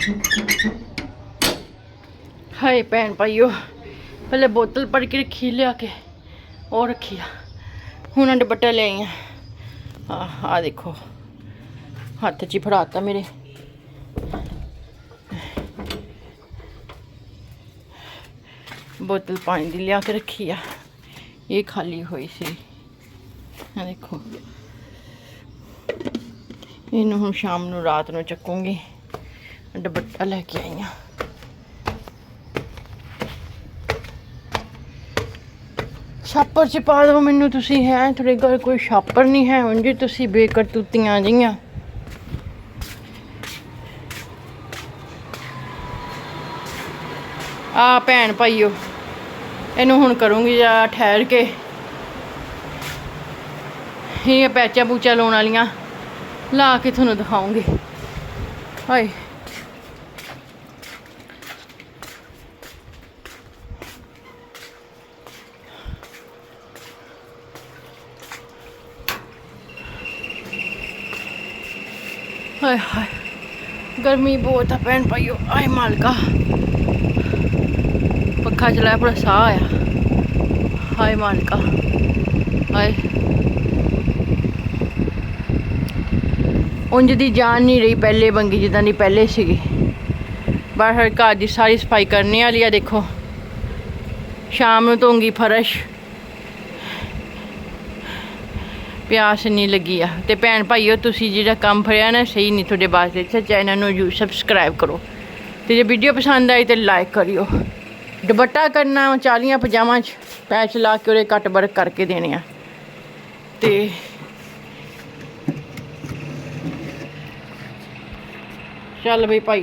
हाय भैन भाइयों, पहले बोतल भर के रखी लिया के और रखी हूँ दुपट्टा ले आई आ देखो हाथ च फड़ाता मेरे। बोतल पानी की लिया के रखी आ, ये खाली हुई सी। देखो इनू हम शाम नू रात नू चकूँगी। दुपट्टा लैके आई हाँ। छापर च पा दो मैनू तुसी, है थोड़े घर कोई छापर नहीं है उंज तुसी बेकरतूतियां जियां। आ भैन भाइयों इनू हुण करूँगी जरा ठहर के। ये पैचा पूचा लाने वालियां ला के थोनू दिखाऊंगी। हाय हाय हाय गर्मी बहुत है भैन भाइयों। आए मालका पखा चलाया पूरा साह आया। हाय मालका हाय उंज दी जान नहीं रही पहले बंगी जिदा दी पहले सीगी। बाहर घर की सारी सफाई करने वाली है। देखो शाम नू धोंगी फर्श, प्यास नहीं लगी आ। ते भैन भाइयों तुसी जिहड़ा काम फड़िया ना सही नहीं थोड़े वास्ते, चैनल नू जरूर सबसक्राइब करो ते जे वीडियो पसंद आई तो लाइक करियो। दुपट्टा करना 40-50 पैच ला के उहदे कट वर्क करके देने आ। ते चल बई भाई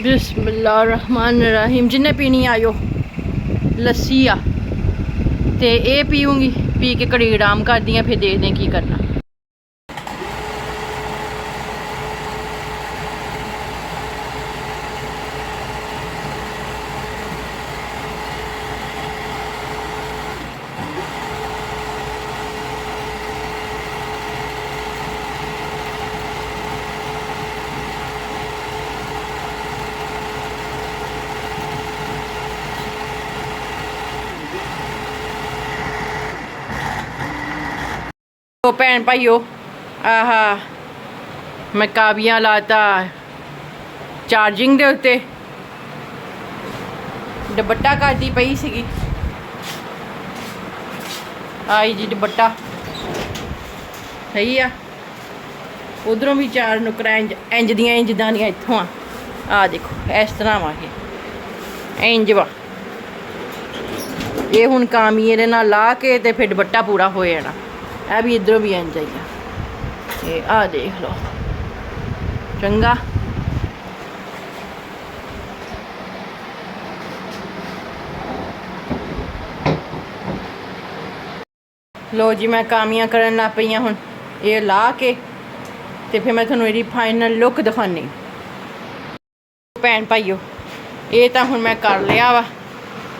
बिस्मिल्लाहिर्रहमानिर्रहीम। जिन्ने पीनी आयो लस्सी आ ते ये पीऊँगी, पी के घड़ी आराम करदी फिर देखते हैं की करना। तो भैन भाइयों आहा मैं काबियां लाता चार्जिंग दे उत्ते, दुपट्टा करदी पई सीगी। आई जी दुपट्टा सही आ। उधरों भी चार नुकरा इंज दियां इंजदां दियां इत्थों आ देखो इस तरह वा इंज वा। ये हुण कामी इहदे नाल ला के ते फिर दुपट्टा पूरा हो जाना। यह भी इधरों भी इंज आई ये आ देख लो चंगा। लो जी मैं कामियां करन लग पई हुण ये ला के ते फिर मैं थोनू इहदी फाइनल लुक दिखानी। भैन भाइयों ये तो हुण मैं कर लिया वा,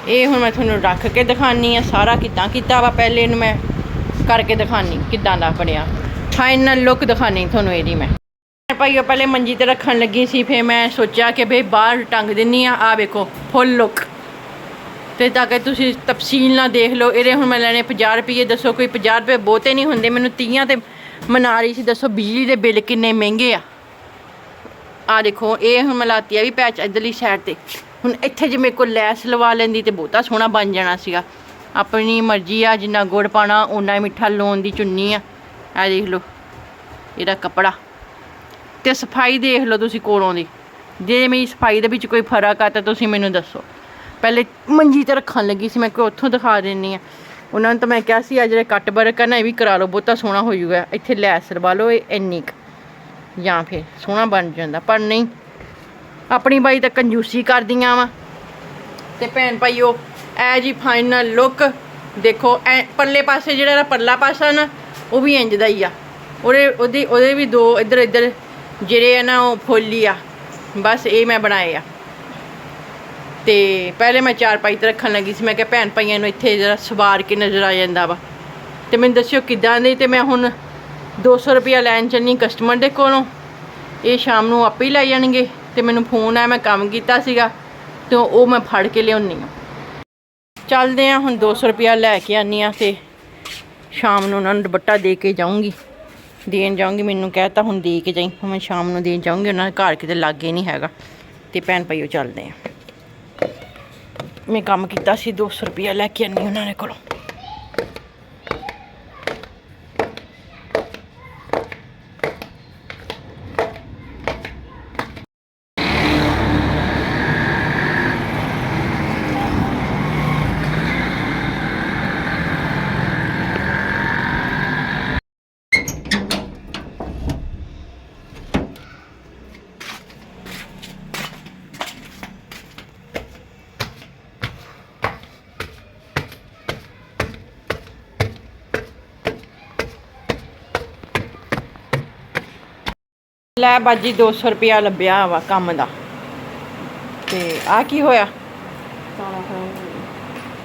ये हुण मैं थोनू रख के दिखानी आ सारा किदां कीता वा। पहले इहनू मैं करके दिखानी किदां दा बनिया, फाइनल लुक दिखानी थोनू इहदी मैं। भाइयों पहले मंजी ते रखन लगी सी, फिर मैं सोचा कि भाई बाहर टंग दिन्नी आ देखो फुल लुक ते ताकि तुसी तफसील ना देख लो। इहदे हुण मैं लैने 50 रुपये। दसो कोई 50 रुपये बहुते नहीं हुंदे, मैनू 30 ते मना रही सी। दसो बिजली दे बिल किन्ने महंगे आ देखो ये हुण मैं लाती भी पैच इधरली साइड ते। हुण इत्थे जे मेरे को लैस लवा लैंदी ते बहुता सोहना बन जाना सीगा। अपनी मर्जी आ जिन्ना गुड़ पाना उन्ना मिठा लौन दी चुन्नी आ देख लो इहदा कपड़ा ते सफाई देख लो तुसी कोलों दी। जे मेरी सफाई दे विच कोई फर्क आ तां तुसी मैनू दसो। पहले मंजी ते रखन लगी सी, मैं कोई उत्थों दिखा दिन्नी आ। उन्होंने तो मैं कहा सी आ जिहड़े कट वर्क करना ये भी करा लो, बहुता सोहना हो जाऊगा। इत्थे लैस लवा लो इन्नी या फिर सोहना बन जांदा, पर नहीं अपनी बाई तो कंजूसी करदियां वा। ते भैन भाइयों ऐ जी फाइनल लुक देखो। ऐ परले पासे जिहड़ा परला पासा ना वो भी इंज दा ही आ। ओहदे भी दो इधर इधर जिहड़े है ना वो फुल्ल आ। बस ये मैं बनाए आ। ते पहले मैं चारपाई ते रखन लगी सी, मैं क्या भैन भाइयों नूं इत्थे जरा सवार के नज़र आ जांदा वा। ते मैनूं दस्सिओ किदां दे। ते मैं हुण 200 रुपया लैन चलनी कस्टमर दे कोलों, ये शाम नूं आपे ही लै जाणगे। ते मैनूं फोन है, मैं काम कीता सीगा ते वो मैं फड़ के लियाउणी आ। चलदे आ हुण 200 रुपया लैके आनी आ ते शाम नूं उन्हां नूं दुपट्टा दे के जाऊँगी, देन जाऊँगी। मैनूं कहता हुण दे के जाई, मैं शाम नूं देन जाऊँगी। उन्हां दे घर किते लागे नहीं हैगा। ते भैन भाईओ चलदे आ। मैं काम कीता सी, 200 रुपया लैके आनी उन्हां दे कोलों। लै बाजी 200 रुपया लभ्या वा काम दा। ते आ की होया?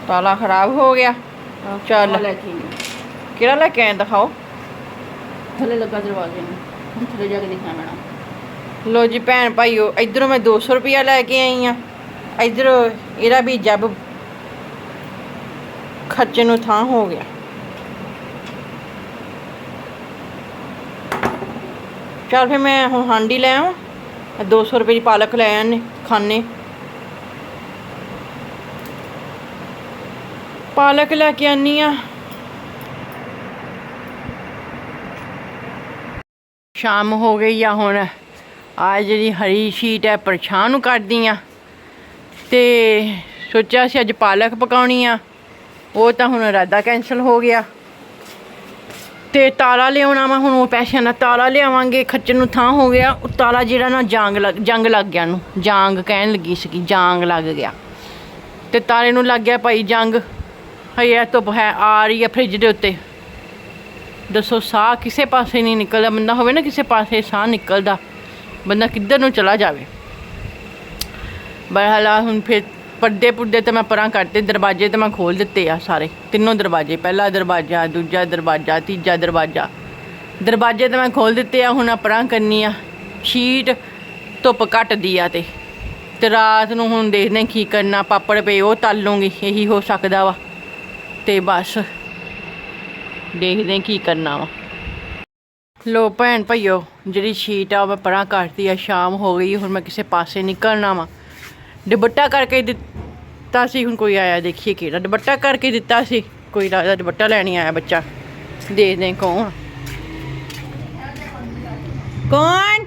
ताला खराब हो गया। चल केड़ा लैके आए दिखाओ। थले लगा दरवाजे में, हम थले जाके देखना मैडम। लो जी भैन भाईओ, इधरों मैं 200 रुपया लैके आई हाँ, इधरों एदा भी जब खर्चे नूं थां हो गया। चल फिर मैं हुण हांडी लै आवां, 200 रुपये की पालक लै आने खाने। पालक लैके आनी आ। शाम हो गई आ हुण। आज जी हरी शीट है परछां नूं कड्डदी आ ते सोचा सी अज पालक पकाउणी आ, वो तां हुण इरादा कैंसल हो गया। ते ताला लियाउणा वा, हुण वो पैसिਆਂ ਦਾ ताला लियावांगे। खच्चर नूं थां हो गया। ਉਹ ताला ਜਿਹੜਾ ना जंग लग गया ਨੂੰ, जांग ਕਹਿਣ ਲੱਗੀ ਸੀਗੀ, जांग लग गया। ਤੇ ਤਾਲੇ ਨੂੰ ਲੱਗ ਗਿਆ ਭਾਈ जंग। ਹਜੇ ਧੁੱਪ ਹੈ ਆ ਰਹੀ ਹੈ ਫਰਿੱਜ ਦੇ ਉੱਤੇ। ਦੱਸੋ ਸਾਹ ਕਿਸੇ ਪਾਸੇ ਨਹੀਂ ਨਿਕਲਦਾ। ਬੰਦਾ ਹੋਵੇ ਨਾ ਕਿਸੇ ਪਾਸੇ ਸਾਹ ਨਿਕਲਦਾ, ਬੰਦਾ ਕਿੱਧਰ ਨੂੰ ਚਲਾ ਜਾਵੇ। ਬਹਰਹਾਲ ਹੁਣ ਫਿਰ पर्दे पुर्दे तो मैं परां करते, दरवाजे तो मैं खोल दिते आ सारे, तीनों दरवाजे। पहला दरवाजा, दूजा दरवाजा, तीजा दरवाजा, दरवाजे तो मैं खोल दिते आ। हुण परां करनी आ शीट, धुप घटदी आ ते रात नूं हुण देखदे की करना। पापड़ पे वो तल लूँगी, यही हो सकदा वा। ते बस देखदे की करना वा। लो भैन भाईओ, जिहड़ी शीट आ मैं परां करती आ। शाम हो गई, हुण मैं किसे पासे निकलना वा। दुपट्टा करके दिता सी, हुण कोई आया देखिए किहड़ा दुपट्टा करके दिता सी। कोई लगदा दुपट्टा लैने आया बच्चा, देखदे कौन कौन।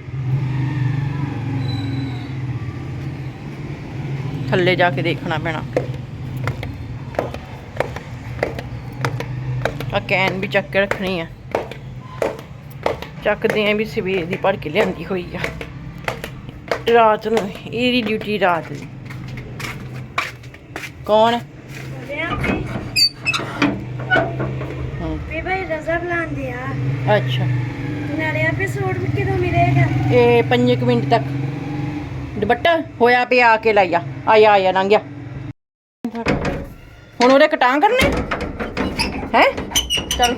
थल्ले जाके देखना पैना। आ कैन भी चक के रखनी है, चकदे भी सवेर दी भर के लिआंदी होई आ। रात नूं एदी ड्यूटी रात दी। कौन अच्छा, ये 5 मिनट तक दुपट्टा होया पे आके लाइया। आया आया लंघ गया। हुण ओहदे कटां करने हैं। चल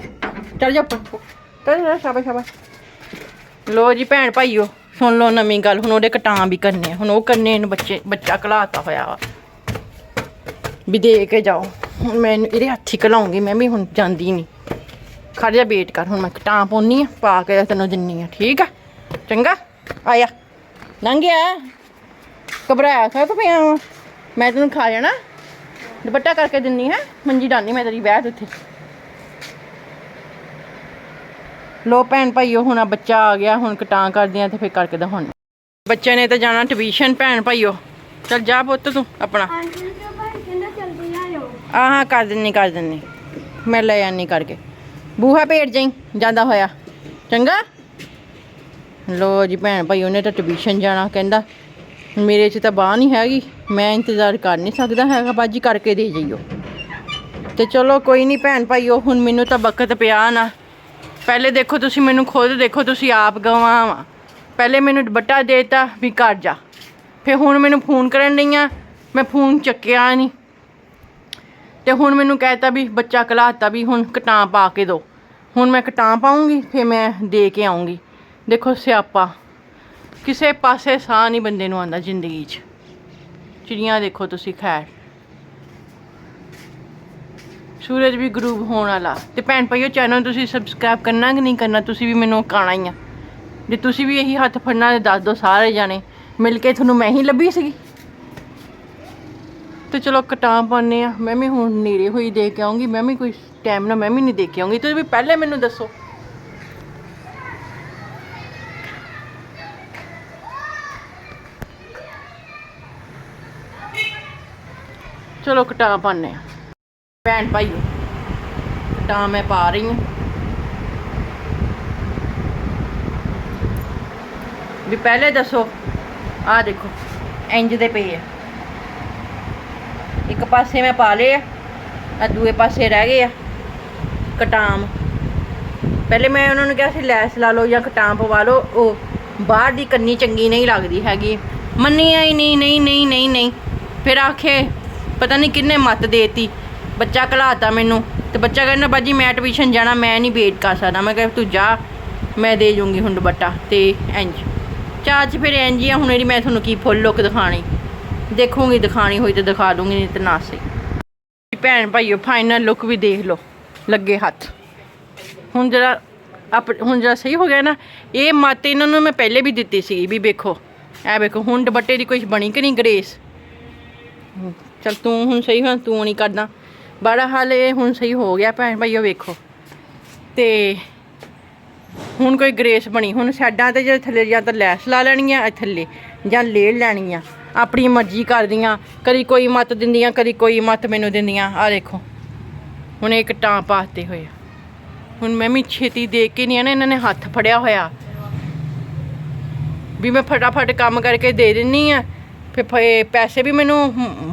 चल जा उप्पर, चल शाबाश शाबाश। लो जी भैन भाईओ, सुन लो नवीं गल। हुण ओहदे कटां भी करने, हुण ओह करने बच्चे। बच्चा घलाता होया वा भी दे के जाओ। हुण मैं एहदे हत्थी घलाऊंगी, मैं भी हुण जांदी नहीं। खड़ जा वेट कर, हुण मैं कटां पाउनी आ, पा के तैनूं दिन्नी आ। ठीक आ चंगा, आया लंघ गया। घबराया खा तो पिया वा, मैं तैनूं खा जाना। दुपट्टा करके दिन्नी है, मंजी डानी मैं तेरी बैठ उत्थे। लो भैन भाईओ, हुण आ बच्चा आ गया, हुण कटां करदे आ ते फिर करके दिखाउने। बच्चे ने तो जाना ट्यूशन भैन भाईओ। चल जा पुत्त तू अपना। हाँ कर दिन्नी मैं ले आनी करके। बूहा भेट जाई जांदा होया चंगा। लो जी भैन भाई, उन्हें तो ट्यूशन जाना, कहंदा मेरे च तो बांह नहीं हैगी, मैं इंतज़ार कर नहीं सकदा हैगा, बाजी करके दे जाइयो। तो चलो कोई नहीं भैन भाईओ, हुण मैनूं तो वक्त पिया ना। पहले देखो तुसी, मैनूं खुद देखो तुसी, आप गवां वा। पहले मैनूं दुपट्टा देता भी घर जा, फिर हुण मैनूं फोन करन डईयां, मैं फोन चुक्या नहीं। तो हुण मैनूं कहता भी बच्चा घलाता भी हुण कटां पा के दो। ਹੁਣ ਮੈਂ ਕਟਾਂ ਪਾਉਂਗੀ, ਫਿਰ ਮੈਂ ਦੇ ਕੇ ਆਉਂਗੀ। ਦੇਖੋ ਸਿਆਪਾ, ਕਿਸੇ ਪਾਸੇ ਸਾਹ ਨਹੀਂ ਬੰਦੇ ਨੂੰ ਆਉਂਦਾ ਜ਼ਿੰਦਗੀ 'ਚ। ਚਿੜੀਆਂ ਦੇਖੋ ਤੁਸੀਂ। ਖੈਰ, ਸੂਰਜ ਵੀ ਗਰੂਬ ਹੋਣ ਵਾਲਾ। ਤੇ ਭੈਣ ਭਾਈਓ, ਚੈਨਲ ਤੁਸੀਂ ਸਬਸਕ੍ਰਾਈਬ ਕਰਨਾ ਕਿ ਨਹੀਂ ਕਰਨਾ, ਤੁਸੀਂ ਵੀ ਮੈਨੂੰ ਕਾਣਾ ਹੀ ਆ। ਜੇ ਤੁਸੀਂ ਵੀ ਇਹੀ ਹੱਥ ਫੜਨਾ ਤੇ ਦੱਸ ਦਿਓ ਸਾਰੇ ਜਾਣੇ ਮਿਲ ਕੇ। ਤੁਹਾਨੂੰ ਮੈਂ ਹੀ ਲੱਭੀ ਸੀਗੀ। ਤੇ ਚਲੋ ਕਟਾਂ ਪਾਉਂਦੇ ਆ। ਮੈਂ ਵੀ ਹੁਣ ਨੇੜੇ ਹੋਈ ਦੇ ਕੇ ਆਉਂਗੀ। ਮੈਂ ਵੀ ਕੋਈ ਟਾਈਮ ਨਾਲ ਮੈਂ ਵੀ ਨਹੀਂ ਦੇ ਕੇ ਆਉਂਗੀ। ਤੁਸੀਂ ਵੀ ਪਹਿਲੇ ਮੈਨੂੰ ਦੱਸੋ। ਚਲੋ ਕਟਾਂ ਪਾਉਂਦੇ ਆ ਭੈਣ ਭਾਈਓ। ਕਟਾਂ ਮੈਂ ਪਾ ਰਹੀ ਹਾਂ। ਵੀ ਪਹਿਲੇ ਦੱਸੋ। ਆਹ ਦੇਖੋ ਇੰਜ ਦੇ ਪਏ ਆ। ਇੱਕ ਪਾਸੇ ਮੈਂ ਪਾ ਲਏ ਆ, ਦੂਏ ਪਾਸੇ ਰਹਿ ਗਏ ਆ ਕਟਾਮ। ਪਹਿਲੇ ਮੈਂ ਉਹਨਾਂ ਨੂੰ ਕਿਹਾ ਸੀ ਲੈਸ ਲਾ ਲਓ ਜਾਂ ਕਟਾਮ ਪਵਾ ਲਓ, ਉਹ ਬਾਹਰ ਦੀ ਕੰਨੀ ਚੰਗੀ ਨਹੀਂ ਲੱਗਦੀ ਹੈਗੀ। ਮੰਨੀਆਂ ਹੀ ਨਹੀਂ, ਨਹੀਂ ਨਹੀਂ ਨਹੀਂ ਨਹੀਂ। ਫਿਰ ਆਖੇ ਪਤਾ ਨਹੀਂ ਕਿੰਨੇ ਮੱਤ ਦੇਤੀ। ਬੱਚਾ ਘਲਾਤਾ ਮੈਨੂੰ, ਤੇ ਬੱਚਾ ਕਹਿੰਦਾ ਬਾਜੀ ਮੈਂ ਟਿਊਸ਼ਨ ਜਾਣਾ, ਮੈਂ ਨਹੀਂ ਵੇਟ ਕਰ ਸਕਦਾ। ਮੈਂ ਕਿਹਾ ਤੂੰ ਜਾ, ਮੈਂ ਦੇ ਜੂੰਗੀ ਹੁਣ ਦੁਪੱਟਾ। ਤੇ ਇੰਝ ਚਾਚ ਫਿਰ ਇੰਝ ਹੀ ਆ। ਹੁਣ ਇਹਦੀ ਮੈਂ ਤੁਹਾਨੂੰ ਕੀ ਫੁੱਲ ਲੁੱਕ ਦਿਖਾਣੀ, ਦੇਖੂੰਗੀ, ਦਿਖਾਣੀ ਹੋਈ ਤਾਂ ਦਿਖਾ ਦੂੰਗੀ, ਨਹੀਂ ਤਾਂ ਨਾ ਸਹੀ। ਭੈਣ ਭਾਈਓ, ਫਾਈਨਲ ਲੁੱਕ ਵੀ ਦੇਖ ਲਓ ਲੱਗੇ ਹੱਥ। ਹੁਣ ਜਿਹੜਾ ਸਹੀ ਹੋ ਗਿਆ ਨਾ। ਇਹ ਮੱਤ ਇਹਨਾਂ ਨੂੰ ਮੈਂ ਪਹਿਲੇ ਵੀ ਦਿੱਤੀ ਸੀ ਵੀ ਵੇਖੋ, ਇਹ ਵੇਖੋ ਹੁਣ ਦੁਪੱਟੇ ਦੀ ਕੁਛ ਬਣੀ ਕਿ ਨਹੀਂ ਗਰੇਸ। ਚੱਲ ਤੂੰ ਹੁਣ ਸਹੀ ਹੋ, ਤੂੰ ਨਹੀਂ ਕਰਦਾ ਬੜਾ ਹਾਲ। ਇਹ ਹੁਣ ਸਹੀ ਹੋ ਗਿਆ ਭੈਣ ਭਾਈਓ ਵੇਖੋ। ਤੇ ਹੁਣ ਕੋਈ ਗਰੇਸ ਬਣੀ। ਹੁਣ ਸਾਈਡਾਂ 'ਤੇ ਜੇ ਥੱਲੇ ਜਾਂ ਤਾਂ ਲੈਸ ਲਾ ਲੈਣੀ ਆ ਥੱਲੇ, ਜਾਂ ਲੇੜ ਲੈਣੀ ਆ। ਆਪਣੀ ਮਰਜ਼ੀ ਕਰਦੀਆਂ, ਕਦੀ ਕੋਈ ਮੱਤ ਦਿੰਦੀਆਂ, ਕਦੀ ਕੋਈ ਮੱਤ ਮੈਨੂੰ ਦਿੰਦੀਆਂ। ਆਹ ਦੇਖੋ ਹੁਣ ਇਹ ਕਟਾਂ ਪਾਤੇ ਹੋਏ। ਹੁਣ ਮੈਂ ਵੀ ਛੇਤੀ ਦੇਖ ਕੇ ਨਹੀਂ ਆ ਨਾ, ਇਹਨਾਂ ਨੇ ਹੱਥ ਫੜਿਆ ਹੋਇਆ ਵੀ ਮੈਂ ਫਟਾਫਟ ਕੰਮ ਕਰਕੇ ਦੇ ਦਿੰਦੀ ਆ। ਫਿਰ ਪੈਸੇ ਵੀ ਮੈਨੂੰ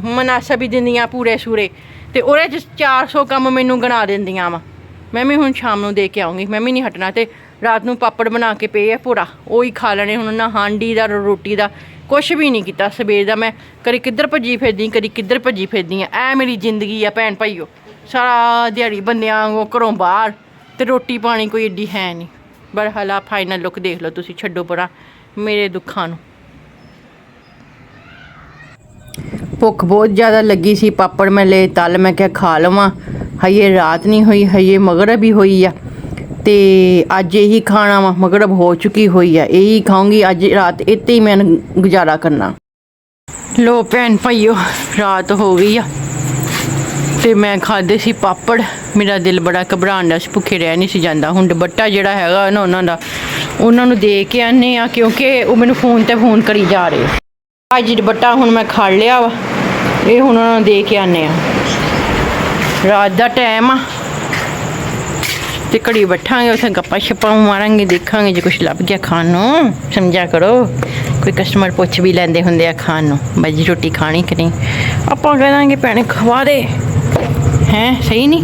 ਮੁਨਾਸਬ ਹੀ ਦਿੰਦੀਆਂ ਪੂਰੇ ਸੂਰੇ, ਤੇ ਉਹਦੇ 'ਚ 400 ਕੰਮ ਮੈਨੂੰ ਗਿਣਾ ਦਿੰਦੀਆਂ ਵਾ। ਮੈਂ ਵੀ ਹੁਣ ਸ਼ਾਮ ਨੂੰ ਦੇ ਕੇ ਆਉਂਗੀ। ਮੈਂ ਵੀ ਨਹੀਂ ਹਟਣਾ। ਤੇ ਰਾਤ ਨੂੰ ਪਾਪੜ ਬਣਾ ਕੇ ਪਏ ਆ ਪੂਰਾ, ਉਹ ਹੀ ਖਾ ਲੈਣੇ। ਹੁਣ ਨਾ ਹਾਂਡੀ ਦਾ ਰੋਟੀ ਦਾ ਕੁਛ ਵੀ ਨਹੀਂ ਕੀਤਾ ਸਵੇਰ ਦਾ। ਮੈਂ ਕਦੀ ਕਿੱਧਰ ਭੱਜੀ ਫਿਰਦੀ, ਕਦੀ ਕਿੱਧਰ ਭੱਜੀ ਫਿਰਦੀ ਆ। ਐ ਮੇਰੀ ਜ਼ਿੰਦਗੀ ਆ ਭੈਣ ਭਾਈਓ। ਸਾਰਾ ਦਿਹਾੜੀ ਬੰਦਿਆਂ ਉਹ ਘਰੋਂ ਬਾਹਰ, ਤੇ ਰੋਟੀ ਪਾਣੀ ਕੋਈ ਏਡੀ ਹੈ ਨਹੀਂ। ਬਰਹਾਲਾ ਫਾਈਨਲ ਲੁੱਕ ਦੇਖ ਲਓ ਤੁਸੀਂ। ਛੱਡੋ ਪਰਾਂ ਮੇਰੇ ਦੁੱਖਾਂ ਨੂੰ। ਭੁੱਖ ਬਹੁਤ ਜ਼ਿਆਦਾ ਲੱਗੀ ਸੀ। ਪਾਪੜ ਮੈਂ ਲਏ ਤਲ, ਮੈਂ ਕਿਹਾ ਖਾ ਲਵਾਂ। ਹਜੇ ਰਾਤ ਨਹੀਂ ਹੋਈ, ਹਜੇ ਮਗਰਬ ਹੀ ਹੋਈ ਆ। ਤੇ ਅੱਜ ਇਹੀ ਖਾਣਾ ਵਾ। ਮਗਰਬ ਹੋ ਚੁੱਕੀ ਹੋਈ ਆ, ਇਹੀ ਖਾਊਂਗੀ ਅੱਜ ਰਾਤ। ਇੱਥੇ ਹੀ ਮੈਂ ਗੁਜ਼ਾਰਾ ਕਰਨਾ। ਲੋ ਭੈਣ ਭਾਈਓ, ਰਾਤ ਹੋ ਗਈ ਆ ਤੇ ਮੈਂ ਖਾਦੇ ਸੀ ਪਾਪੜ। ਮੇਰਾ ਦਿਲ ਬੜਾ ਘਬਰਾਉਣ ਦਾ ਸੀ, ਭੁੱਖੇ ਰਹਿ ਨਹੀਂ ਸੀ ਜਾਂਦਾ। ਹੁਣ ਦੁਪੱਟਾ ਜਿਹੜਾ ਹੈਗਾ ਨਾ ਉਹਨਾਂ ਨੂੰ ਦੇ ਕੇ ਆਨੇ ਆ, ਕਿਉਂਕਿ ਉਹ ਮੈਨੂੰ ਫੋਨ ਤੇ ਫੋਨ ਕਰੀ ਜਾ ਰਹੇ। ਅੱਜ ਦੁਪੱਟਾ ਹੁਣ ਮੈਂ ਖੜ ਲਿਆ ਵਾ, ਇਹ ਹੁਣ ਉਹਨਾਂ ਨੂੰ ਦੇ ਕੇ ਆਨੇ ਆ। ਰਾਤ ਦਾ ਟਾਈਮ ਆ ਤੇ ਘੜੀ ਬੈਠਾਂਗੇ ਉੱਥੇ, ਗੱਪਾਂ ਛੱਪਾਂ ਮਾਰਾਂਗੇ, ਦੇਖਾਂਗੇ ਜੇ ਕੁਛ ਲੱਭ ਗਿਆ ਖਾਣ ਨੂੰ। ਸਮਝਿਆ ਕਰੋ, ਕੋਈ ਕਸਟਮਰ ਪੁੱਛ ਵੀ ਲੈਂਦੇ ਹੁੰਦੇ ਆ ਖਾਣ ਨੂੰ, ਬਾਜੀ ਰੋਟੀ ਖਾਣੀ ਕਿ ਨਹੀਂ। ਆਪਾਂ ਕਹਿ ਦਾਂਗੇ ਭੈਣੇ ਖਵਾ ਦੇ। ਹੈਂ ਸਹੀ ਨਹੀਂ?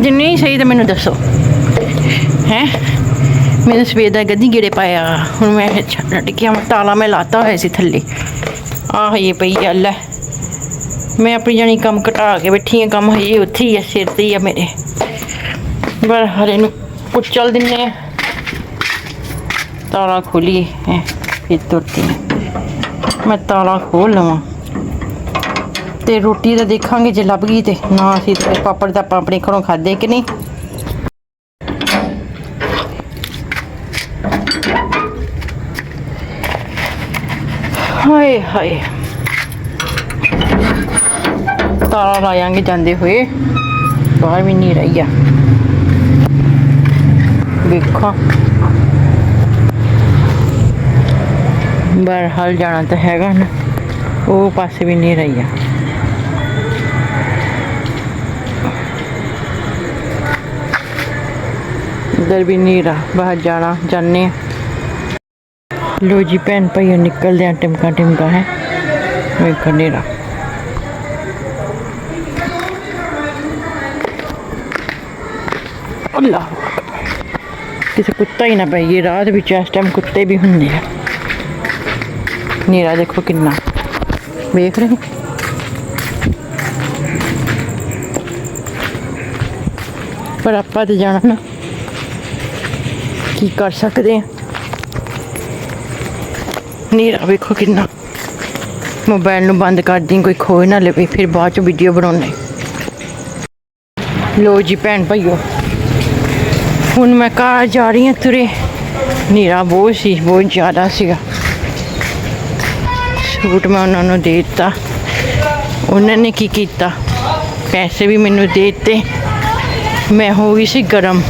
ਜੇ ਨਹੀਂ ਸਹੀ ਤਾਂ ਮੈਨੂੰ ਦੱਸੋ। ਹੈਂ ਮੈਨੂੰ ਸਵੇਰ ਦਾ ਗੱਦੀ ਗੇੜੇ ਪਾਇਆ। ਹੁਣ ਮੈਂ ਛੱਡ ਕੇ ਆਵਾਂ, ਤਾਲਾ ਮੈਂ ਲਾਤਾ ਹੋਇਆ ਸੀ ਥੱਲੇ। ਆਹ ਇਹ ਪਈ ਗੱਲ ਹੈ। ਮੈਂ ਆਪਣੀ ਜਾਣੀ ਕੰਮ ਘਟਾ ਕੇ ਬੈਠੀ ਹਾਂ। ਕੰਮ ਹਜੇ ਉੱਥੇ ਹੀ ਆ, ਸਿਰ 'ਤੇ ਹੀ ਆ ਮੇਰੇ। ਪਰ ਹਰੇ ਨੂੰ ਕੁਚਲ ਦਿੰਦੇ ਆ। ਤਾਲਾ ਖੋਲੀਏ ਫਿਰ ਤੁਰਦੀ ਮੈਂ। ਤਾਲਾ ਖੋਲ ਲਵਾਂ ਤੇ ਰੋਟੀ ਦਾ ਦੇਖਾਂਗੇ ਜੇ ਲੱਭ ਗਈ ਤੇ ਨਾ। ਅਸੀਂ ਤੇ ਪਾਪੜ ਤਾਂ ਆਪਾਂ ਆਪਣੇ ਘਰੋਂ ਖਾਦੇ ਕਿ ਨਹੀਂ। ਹਾਏ ਹਾਏ, ਤਾਲਾ ਲਾयांਗੇ ਜਾਂਦੇ ਹੋਏ। ਬਾਹਰ ਵੀ ਨਹੀਂ ਰਹੀ ਆ। ਵੇਖਾਂ ਬਹਰਹਾਲ ਜਾਣਾ ਤਾਂ ਹੈਗਾ ਨਾ, ਉਹ ਪਾਸੇ ਵੀ ਨਹੀਂ ਰਹੀ ਆ। उधर भी नहीं रहा, बाहर जाना जाने। लो जी भैन भाई निकलते हैं, टिमका टिमका है वेख नहीं रहा। अल्लाह किसी कुत्ता ही ना पाइए रात भी। इस टाइम कुत्ते भी होंगे। नीरा देखो कितना वेख रहे। ਪਰ ਆਪਾਂ ਤੇ ਜਾਣਾ ਨਾ, ਕੀ ਕਰ ਸਕਦੇ ਆ। ਹਨੇਰਾ ਵੇਖੋ ਕਿੰਨਾ। ਮੋਬਾਈਲ ਨੂੰ ਬੰਦ ਕਰ ਦੀ, ਕੋਈ ਖੋਹ ਨਾ ਲਵੇ, ਫਿਰ ਬਾਅਦ ਚ ਵੀਡੀਓ ਬਣਾਉਣੇ। ਲੋ ਜੀ ਭੈਣ ਭਾਈਓ, ਹੁਣ ਮੈਂ ਘਰ ਜਾ ਰਹੀ ਹਾਂ ਤੁਰੇ। ਹਨੇਰਾ ਬਹੁਤ ਸੀ, ਬਹੁਤ ਜ਼ਿਆਦਾ ਸੀਗਾ। ਸੂਟ ਮੈਂ ਉਹਨਾਂ ਨੂੰ ਦੇ ਦਿੱਤਾ। ਉਹਨਾਂ ਨੇ ਕੀ ਕੀਤਾ, ਪੈਸੇ ਵੀ ਮੈਨੂੰ ਦੇ ਦਿੱਤੇ। ਮੈਂ ਹੋ ਗਈ ਸੀ ਗਰਮ।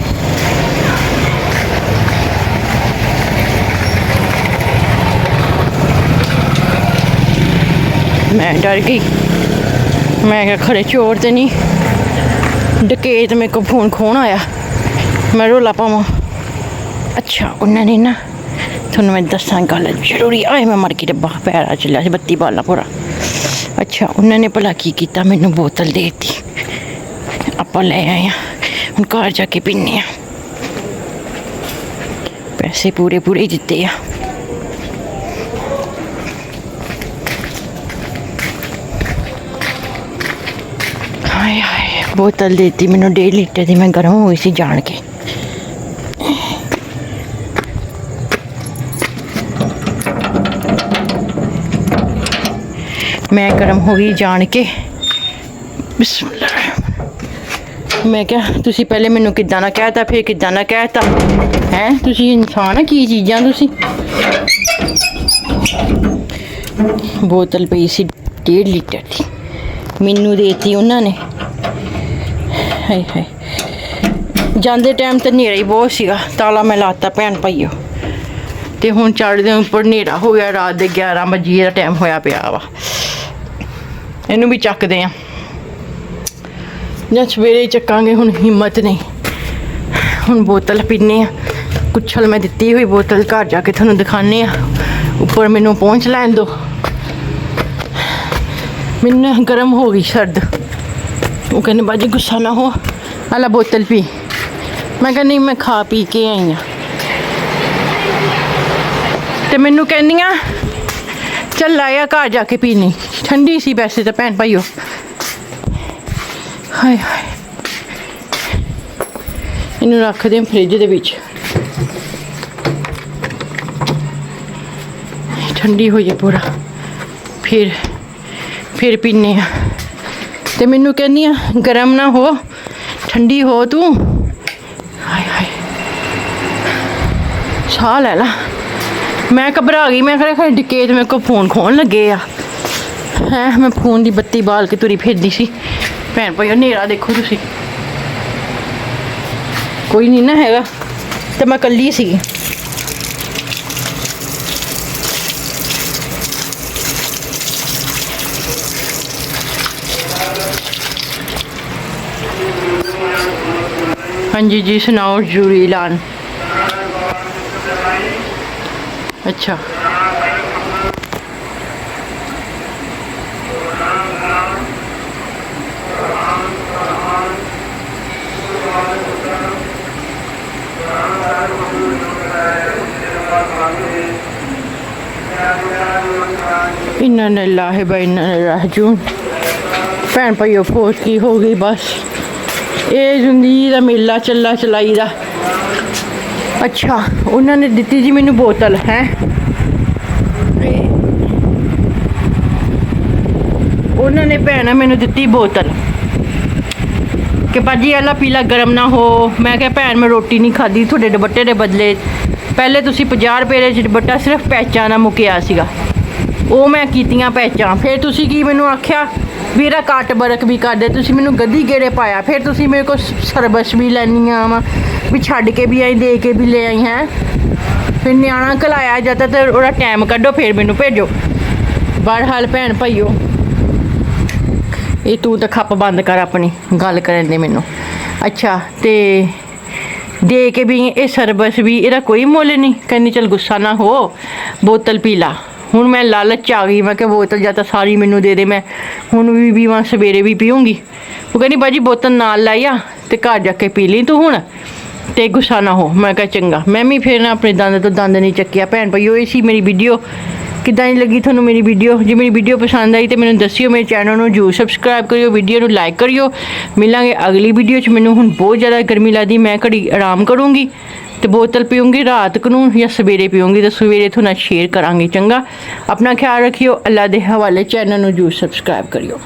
ਮੈਂ ਡਰ ਗਈ। ਮੈਂ ਕਿਹਾ ਖਰੇ ਚੋਰ ਤੇ ਨਹੀਂ ਡਕੈਤ ਮੇਰੇ ਕੋਲ ਫੋਨ ਖੋਹਣ ਆਇਆ। ਮੈਂ ਰੌਲਾ ਪਾਵਾਂ। ਅੱਛਾ ਉਹਨਾਂ ਨੇ ਨਾ, ਤੁਹਾਨੂੰ ਮੈਂ ਦੱਸਾਂ ਗੱਲ ਜ਼ਰੂਰੀ। ਆਏ ਮੈਂ ਮਰ ਗਈ, ਡੱਬਾ ਪੈਰਾਂ ਚੱਲਿਆ ਸੀ, ਬੱਤੀ ਬਾਲਣਾ ਪੂਰਾ। ਅੱਛਾ ਉਹਨਾਂ ਨੇ ਭਲਾ ਕੀ ਕੀਤਾ, ਮੈਨੂੰ ਬੋਤਲ ਦੇ ਦਿੱਤੀ। ਆਪਾਂ ਲੈ ਆਏ ਹਾਂ, ਹੁਣ ਘਰ ਜਾ ਕੇ ਪੀਂਦੇ ਹਾਂ। ਪੈਸੇ ਪੂਰੇ ਹੀ ਦਿੱਤੇ ਆ। ਹਾਏ ਹਾਏ, ਬੋਤਲ ਦੇ ਦਿੱਤੀ ਮੈਨੂੰ 1.5 ਲੀਟਰ ਦੀ। ਮੈਂ ਗਰਮ ਹੋਈ ਸੀ ਜਾਣ ਕੇ। ਮੈਂ ਗਰਮ ਹੋ ਗਈ ਜਾਣ ਕੇ। ਬਿਸਮਿਲ੍ਲਾ। ਮੈਂ ਕਿਹਾ ਤੁਸੀਂ ਪਹਿਲੇ ਮੈਨੂੰ ਕਿੱਦਾਂ ਨਾ ਕਹਿਤਾ, ਫਿਰ ਕਿੱਦਾਂ ਨਾ ਕਹਿਤਾ ਹੈ। ਤੁਸੀਂ ਇਨਸਾਨ ਆ, ਕੀ ਚੀਜ਼ਾਂ ਤੁਸੀਂ। ਬੋਤਲ ਪਈ ਸੀ 1.5 ਲੀਟਰ ਦੀ, ਮੈਨੂੰ ਦੇਤੀ ਉਹਨਾਂ ਨੇ। ਹਾਏ ਹਾਏ, ਜਾਂਦੇ ਟਾਈਮ ਤਾਂ ਹਨੇਰਾ ਹੀ ਬਹੁਤ ਸੀਗਾ। ਤਾਲਾ ਮੈਂ ਲਾਤਾ ਭੈਣ ਭਾਈਓ। ਤੇ ਹੁਣ ਚੜ੍ਹਦੇ ਉੱਪਰ ਹਨੇਰਾ ਹੋ ਗਿਆ। ਰਾਤ ਦੇ 11 ਵਜੇ ਦਾ ਟਾਈਮ ਹੋਇਆ ਪਿਆ ਵਾ। ਇਹਨੂੰ ਵੀ ਚੱਕਦੇ ਆ ਜਾਂ ਸਵੇਰੇ ਚੱਕਾਂਗੇ, ਹੁਣ ਹਿੰਮਤ ਨਹੀਂ। ਹੁਣ ਬੋਤਲ ਪੀਂਦੇ ਆ। ਕੁੱਛਲ ਮੈਂ ਦਿੱਤੀ ਹੋਈ ਬੋਤਲ, ਘਰ ਜਾ ਕੇ ਤੁਹਾਨੂੰ ਦਿਖਾਉਂਦੇ ਆ। ਉੱਪਰ ਮੈਨੂੰ ਪਹੁੰਚ ਲੈਣ ਦਿਓ। ਮੈਨੂੰ ਗਰਮ ਹੋ ਗਈ, ਸਰਦ। ਉਹ ਕਹਿੰਦੇ ਬਾਜੀ ਗੁੱਸਾ ਨਾ ਹੋ, ਆਲਾ ਬੋਤਲ ਪੀ। ਮੈਂ ਕਿਹਾ ਨਹੀਂ, ਮੈਂ ਖਾ ਪੀ ਕੇ ਆਈ ਹਾਂ। ਤੇ ਮੈਨੂੰ ਕਹਿੰਦੀਆਂ ਚੱਲ ਆਇਆ ਘਰ ਜਾ ਕੇ ਪੀਣੀ। ਠੰਡੀ ਸੀ ਵੈਸੇ ਤਾਂ ਭੈਣ ਭਾਈਓ। ਹਾਏ ਹਾਏ, ਇਹਨੂੰ ਰੱਖਦੇ ਹਾਂ ਫ੍ਰਿਜ ਦੇ ਵਿੱਚ, ਠੰਡੀ ਹੋ ਜਾਏ ਪੂਰਾ, ਫਿਰ ਪੀਨੇ ਆ। ਤੇ ਮੈਨੂੰ ਕਹਿੰਦੀਆਂ ਗਰਮ ਨਾ ਹੋ, ਠੰਡੀ ਹੋ ਤੂੰ। ਹਾਏ ਹਾਏ, ਸਾਹ ਲੈ ਲਾ। ਮੈਂ ਘਬਰਾ ਗਈ। ਮੈਂ ਖਰੇ ਡਕੈਤ ਮੇਰੇ ਕੋਲ ਫੋਨ ਖੋਹਣ ਲੱਗੇ ਆ ਹੈ। ਮੈਂ ਫੋਨ ਦੀ ਬੱਤੀ ਬਾਲ ਕੇ ਤੁਰੀ ਫਿਰਦੀ ਸੀ। ਭੈਣ ਭਾਈ ਹਨੇਰਾ ਦੇਖੋ ਤੁਸੀਂ, ਕੋਈ ਨਹੀਂ ਨਾ ਹੈਗਾ। ਤੇ ਮੈਂ ਇਕੱਲੀ ਸੀਗੀ। ਹਾਂਜੀ ਜੀ, ਸੁਣਾਓ ਜ਼ਰੂਰੀ ਐਲਾਨ। ਅੱਛਾ इन्ना लिल्लाहि व इन्ना इलैहि राजिऊन। भैन भाइयों फौज की हो गई बस, ये जिंदगी का मेला चला चलाई दा। अच्छा उन्होंने दिती जी मैनू बोतल है, उन्होंने भैन मैनू दिती बोतल कि भाजी एला पीला गरम ना हो। मैं क्या भैन मैं रोटी नहीं खाधी थोड़े दुपट्टे के बदले। पहले तुसी 50 रुपए का दुपट्टा सिर्फ पैचा ना मुकिया सीगा, ਉਹ ਮੈਂ ਕੀਤੀਆਂ ਪੈਚਾਂ। ਫਿਰ ਤੁਸੀਂ ਕੀ ਮੈਨੂੰ ਆਖਿਆ ਵੀ ਇਹਦਾ ਕੱਟ ਬਰਕ ਵੀ ਕਰ ਦੇ। ਤੁਸੀਂ ਮੈਨੂੰ ਗੱਦੀ ਗੇੜੇ ਪਾਇਆ। ਫਿਰ ਤੁਸੀਂ ਮੇਰੇ ਕੋਲ ਸਰਵਿਸ ਵੀ ਲੈਣੀਆਂ ਵਾ, ਵੀ ਛੱਡ ਕੇ ਵੀ ਆਈ, ਦੇ ਕੇ ਵੀ ਲੈ ਆਈ ਹੈ। ਫਿਰ ਨਿਆਣਾ ਘਲਾਇਆ ਜਾਂਦਾ ਤਾਂ ਉਹਦਾ ਟਾਈਮ ਕੱਢੋ, ਫਿਰ ਮੈਨੂੰ ਭੇਜੋ। ਬਹਰਹਾਲ ਭੈਣ ਭਾਈਓ, ਇਹ ਤੂੰ ਤਾਂ ਖੱਪ ਬੰਦ ਕਰ ਆਪਣੀ ਗੱਲ ਕਰਨ ਦੇ ਮੈਨੂੰ। ਅੱਛਾ ਤੇ ਦੇ ਕੇ ਵੀ ਇਹ ਸਰਵਿਸ ਵੀ, ਇਹਦਾ ਕੋਈ ਮੁੱਲ ਨਹੀਂ। ਕਹਿੰਦੀ ਚਲ ਗੁੱਸਾ ਨਾ ਹੋ, ਬੋਤਲ ਪੀ ਲਾ। ਹੁਣ ਮੈਂ ਲਾਲਚ ਆ ਗਈ। ਮੈਂ ਕਿਹਾ ਬੋਤਲ ਜਾਂ ਤਾਂ ਸਾਰੀ ਮੈਨੂੰ ਦੇ ਦੇ, ਮੈਂ ਹੁਣ ਵੀ ਪੀਵਾਂ, ਸਵੇਰੇ ਵੀ ਪੀਊਂਗੀ। ਉਹ ਕਹਿੰਦੀ ਬਾਜੀ ਬੋਤਲ ਨਾਲ ਲਾਈ ਆ ਤੇ ਘਰ ਜਾ ਕੇ ਪੀ ਲਈ ਤੂੰ ਹੁਣ, ਤੇ ਗੁੱਸਾ ਨਾ ਹੋ। ਮੈਂ ਕਿਹਾ ਚੰਗਾ। ਮੈਂ ਵੀ ਫਿਰ ਆਪਣੇ ਦੰਦ ਤੋਂ ਦੰਦ ਨਹੀਂ ਚੱਕਿਆ। ਭੈਣ ਭਾਈਓ ਇਹ ਸੀ ਮੇਰੀ ਵੀਡੀਓ। ਕਿੱਦਾਂ ਦੀ ਲੱਗੀ ਤੁਹਾਨੂੰ ਮੇਰੀ ਵੀਡੀਓ। ਜੇ ਮੇਰੀ ਵੀਡੀਓ ਪਸੰਦ ਆਈ ਤੇ ਮੈਨੂੰ ਦੱਸਿਓ। ਮੇਰੇ ਚੈਨਲ ਨੂੰ ਜ਼ਰੂਰ ਸਬਸਕ੍ਰਾਈਬ ਕਰਿਓ, ਵੀਡੀਓ ਨੂੰ ਲਾਈਕ ਕਰਿਓ। ਮਿਲਾਂਗੇ ਅਗਲੀ ਵੀਡੀਓ 'ਚ। ਮੈਨੂੰ ਹੁਣ ਬਹੁਤ ਜ਼ਿਆਦਾ ਗਰਮੀ ਲੱਗਦੀ, ਮੈਂ ਘੜੀ ਆਰਾਮ ਕਰੂੰਗੀ ਤੇ ਬੋਤਲ ਪੀਊਂਗੀ ਰਾਤ ਨੂੰ ਜਾਂ ਸਵੇਰੇ ਪੀਊਂਗੀ, ਤੇ ਸਵੇਰੇ ਤੁਹਾਨੂੰ ਨਾਲ ਸ਼ੇਅਰ ਕਰਾਂਗੇ। ਚੰਗਾ, ਆਪਣਾ ਖਿਆਲ ਰੱਖਿਓ। ਅੱਲਾ ਦੇ ਹਵਾਲੇ। ਚੈਨਲ ਨੂੰ ਜ਼ਰੂਰ ਸਬਸਕ੍ਰਾਈਬ ਕਰਿਓ।